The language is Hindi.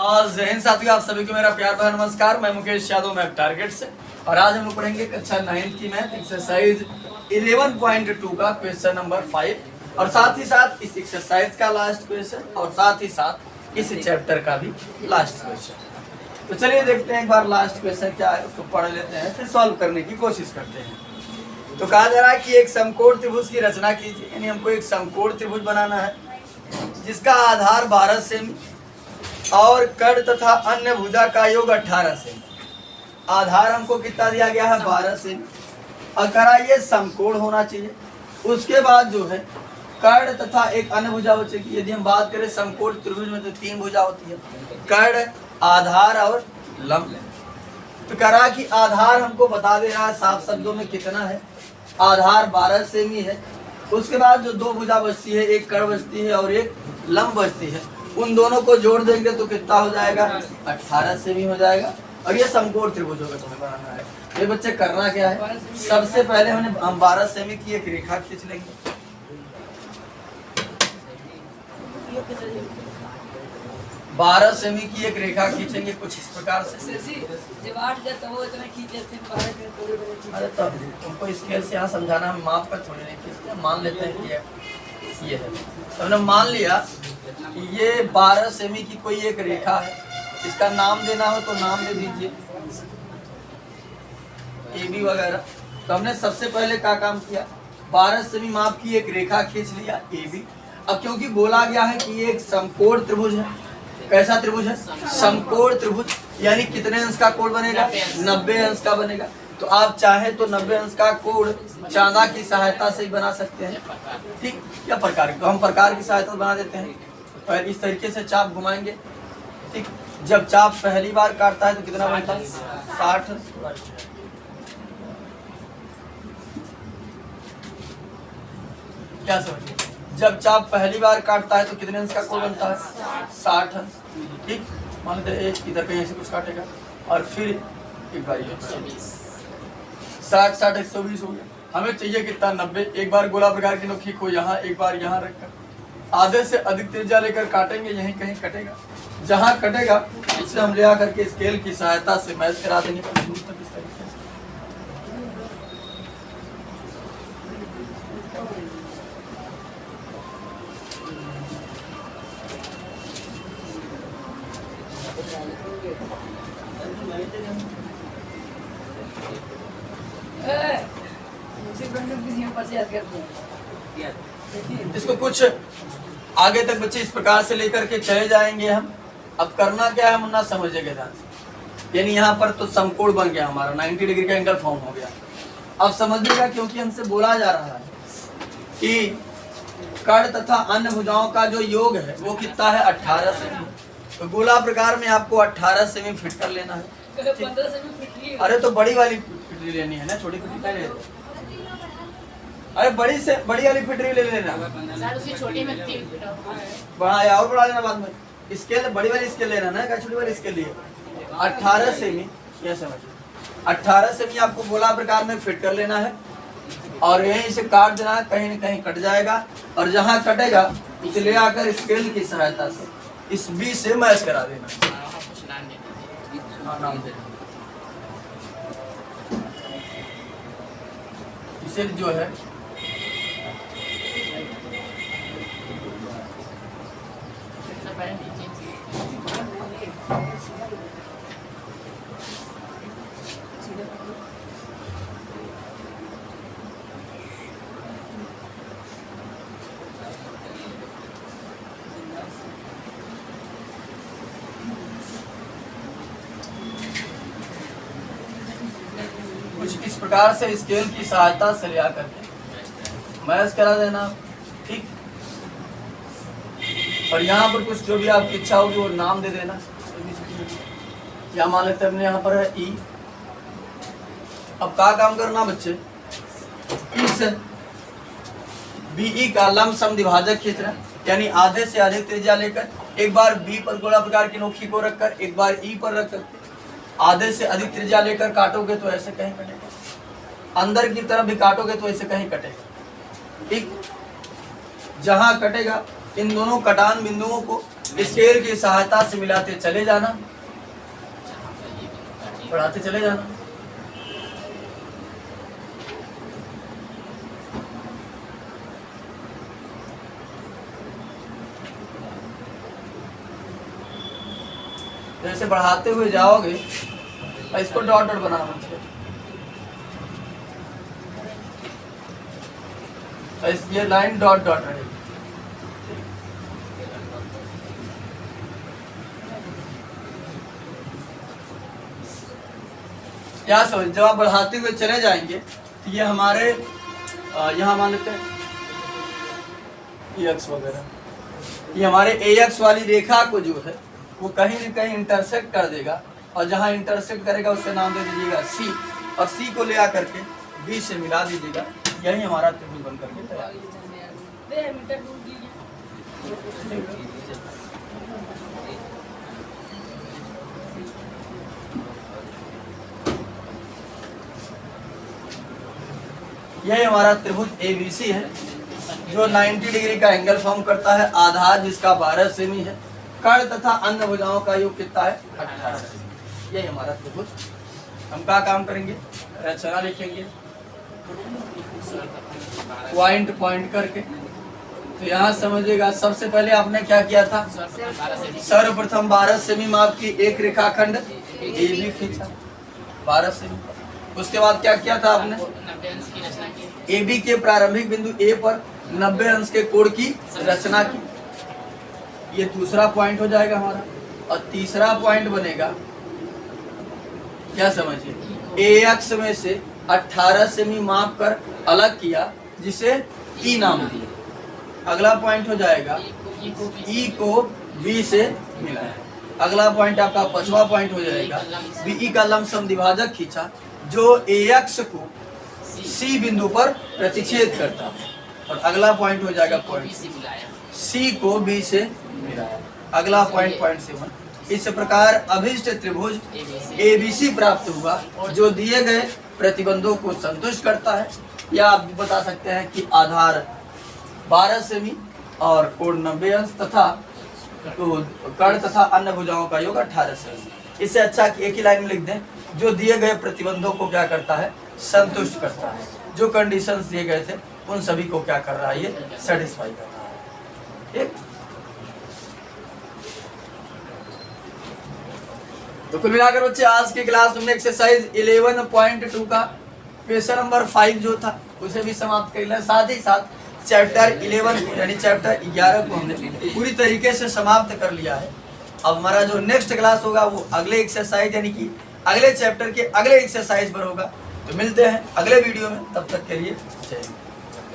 जय हिंद साथियों, आप सभी को मेरा प्यार भरा नमस्कार। मैं मुकेश यादव, मैं टारगेट से, और आज हम लोग पढ़ेंगे कक्षा 9 की मैथ एक्सरसाइज 11.2 का क्वेश्चन नंबर 5, और साथ ही साथ इस एक्सरसाइज का लास्ट क्वेश्चन, और साथ ही साथ इस चैप्टर का भी लास्ट क्वेश्चन। तो चलिए देखते हैं एक बार लास्ट क्वेश्चन क्या है, उसको पढ़ लेते हैं, फिर सॉल्व करने की कोशिश करते हैं। तो कहा जा रहा है कि एक समकोण त्रिभुज की रचना कीजिए, यानी हमको एक समकोण त्रिभुज बनाना है जिसका आधार 12 सेमी और कर्ण तथा अन्य भुजा का योग 18 सेमी। आधार हमको कितना दिया गया है? 12 सेमी। और करा ये समकोण होना चाहिए। उसके बाद जो है कर्ण तथा एक अन्य भुजा बचेगी। यदि हम बात करें समकोण त्रिभुज में तो 3 भुजा होती है, कर्ण, आधार और लंब। तो करा कि आधार हमको बता दे रहा है साफ शब्दों में कितना है। आधार 12 सेमी है। उसके बाद जो 2 भुजा बचती है, एक कर्ण बचती है और एक लंब बचती है, उन दोनों को जोड़ देंगे तो कितना हो जाएगा? 18 सेमी हो जाएगा। और ये समकोण त्रिभुज होगा, तुम्हें बनाना है। ये बच्चे करना क्या है, सबसे पहले हम 12 सेमी की एक रेखा खींच लेंगे। 12 सेमी की एक रेखा खींचेंगे कुछ इस प्रकार से। जब 8 जाता वो इतना खींच लेते हैं 12 के। अरे तब तुमको स्केल से यहाँ समझाना, हम माप पर थोड़ी नहीं खींचते, मान लेते हैं कि ये है। तो हमने मान लिया कि ये 12 सेमी की कोई एक रेखा है। इसका नाम देना हो तो नाम दे दीजिए, AB वगैरह। तो हमने सबसे पहले क्या काम किया, 12 सेमी माप की एक रेखा खींच लिया AB। अब क्योंकि बोला गया है कि ये एक समकोण त्रिभुज है। कैसा त्रिभुज है? समकोण त्रिभुज। यानी कितने अंश का कोण बनेगा? 90 अंश का बनेगा। तो आप चाहे तो 90 अंश का कोण चांदा की सहायता से ही बना सकते हैं, ठीक, या प्रकार की। तो हम प्रकार की सहायता से बना देते हैं। पहले इस तरीके से चाप घुमाएंगे, ठीक। जब चाप पहली बार काटता है तो कितना बनता है? 60। क्या समझिए, जब चाप पहली बार काटता है तो कितने अंश का कोण बनता है? 60 अंश, ठीक। मान लेते हैं इधर कहीं ऐसे कुछ काटेगा और फिर एक बार 60 60 120 हो गया। हमें चाहिए कितना? 90। एक बार गोला प्रकार की नोकी को यहाँ, एक बार यहाँ रखकर आधे से अधिक त्रिज्या लेकर काटेंगे। यहीं कहीं कटेगा, जहाँ कटेगा उसे हम ले आकर के स्केल की सहायता से मैच करा देंगे कुछ दूर तक इस तरीके से। इसको कुछ आगे तक बच्चे इस प्रकार से लेकर के चले जाएंगे हम। अब करना क्या है, मुन्ना समझिएगा ध्यान से। यानी यहाँ पर तो समकोण बन गया हमारा, 90 डिग्री का एंगल फॉर्म हो गया। अब समझिएगा, क्योंकि हमसे बोला जा रहा है कि कर्ण तथा अन्य भुजाओं का जो योग है वो कितना है? 18 सेमी। तो गोला प्रकार में आपको 18 सेमी फिट कर लेना है। 15 सेमी। अरे तो बड़ी वाली फिटरी लेनी है ना, छोटी फिटरी का ले। अरे बड़ी वाली फिटरी ले लेना। बड़ा और बढ़ा लेना बाद में। स्केल बड़ी वाली स्केल लेना ना, क्या छोटी वाली स्केल लिए? 18 सेमी, ये समझिए 18 सेमी आपको गोला प्रकार में फिट कर लेना है। और यहीं से काट देना है, कहीं न कहीं कट जाएगा। और जहाँ कटेगा उसे ले आकर स्केल की सहायता से इस B से मैच करा देना। हाँ, नाम देना। इसे जो है कुछ इस प्रकार से स्केल की सहायता से ले आकर के मैच करा देना, ठीक। और यहाँ पर कुछ जो भी आपकी इच्छा होगी वो नाम दे देना। या मान लेते हैं यहाँ पर है E। अब क्या काम करना बच्चे, इस BE का लंब समद्विभाजक खींचना, यानी आधे से अधिक त्रिज्या लेकर एक बार B पर गोला प्रकार की नोकी को रखकर एक बार E पर रखकर आधे से अधिक त्रिज्या लेकर काटोगे तो ऐसे कहीं कटेगा। अंदर की तरफ भी काटोगे तो ऐसे कहीं कटेगा, ठीक। जहां कटेगा इन दोनों कटान बिंदुओं को स्केल की सहायता से मिलाते चले जाना, बढ़ाते चले जाना। जैसे बढ़ाते हुए जाओगे, इसको डॉट डॉट बनाना चाहिए। ये लाइन डॉट डॉट रहेगी। क्या समझ, जब आप बढ़ाते हुए चले जाएंगे तो ये हमारे यहाँ मान लेते हैं एक्स वगैरह, ये हमारे AX वाली रेखा को जो है वो कहीं न कहीं इंटरसेक्ट कर देगा, और जहाँ इंटरसेक्ट करेगा उससे नाम दे दीजिएगा C, और C को ले आकर के B से मिला दीजिएगा। यही हमारा त्रिभुज बन करके तैयार है। यही हमारा त्रिभुज ABC है जो 90 डिग्री का एंगल फॉर्म करता है। आधार जिसका 12 सेमी है, कर्ण तथा अन्य भुजाओं का योग कितना है 18 सेमी। यही हमारा त्रिभुज। हम क्या काम करेंगे, रचना लिखेंगे पॉइंट पॉइंट करके। तो यहाँ समझिएगा, सबसे पहले आपने क्या किया था, सर्वप्रथम 12 सेमी माप की एक रेखाखंड AB खींचा 12 सेमी। उसके बाद क्या किया था आपने, AB के प्रारंभिक बिंदु A पर 90 अंश के कोण की रचना की। ये दूसरा पॉइंट हो जाएगा हमारा। और तीसरा पॉइंट बनेगा, क्या समझिए, AX में से 18 सेमी माप कर अलग किया, जिसे E नाम दिया। अगला पॉइंट हो जाएगा E को B से मिलाया। अगला पॉइंट आपका पांचवा पॉइंट हो जाएगा, BE का लंबसम द्विभाजक खींचा जो AX को C बिंदु पर प्रतिच्छेद करता है। और अगला पॉइंट हो जाएगा पॉइंट C को B से मिलाया। अगला पॉइंट पॉइंट 7। इस प्रकार अभिष्ट त्रिभुज ABC प्राप्त हुआ जो दिए गए प्रतिबंधों को संतुष्ट करता है। या आप बता सकते हैं कि आधार 12 सेमी और कोण 90 अंश तथा कर्ण तथा अन्य भुजाओं का योग 18 सेमी। इससे अच्छा कि एक ही लाइन में लिख दें, जो दिए गए प्रतिबंधों को क्या करता है, संतुष्ट करता है। जो कंडीशंस दिए गए थे उन सभी को क्या कर रहा है, ये सेटिस्फाई कर रहा है। ठीक, तो कुल मिलाकर बच्चे आज की क्लास में एक्सरसाइज 11.2 का क्वेश्चन नंबर 5 जो था उसे भी समाप्त कर लिया। साथ ही साथ चैप्टर 11 यानी चैप्टर 11 को हमने पूरी तरीके से समाप्त कर लिया है। अब हमारा जो नेक्स्ट क्लास होगा वो अगले एक्सरसाइज यानी कि अगले चैप्टर के अगले एक्सरसाइज पर होगा। तो मिलते हैं अगले वीडियो में, तब तक के लिए जय हिंद।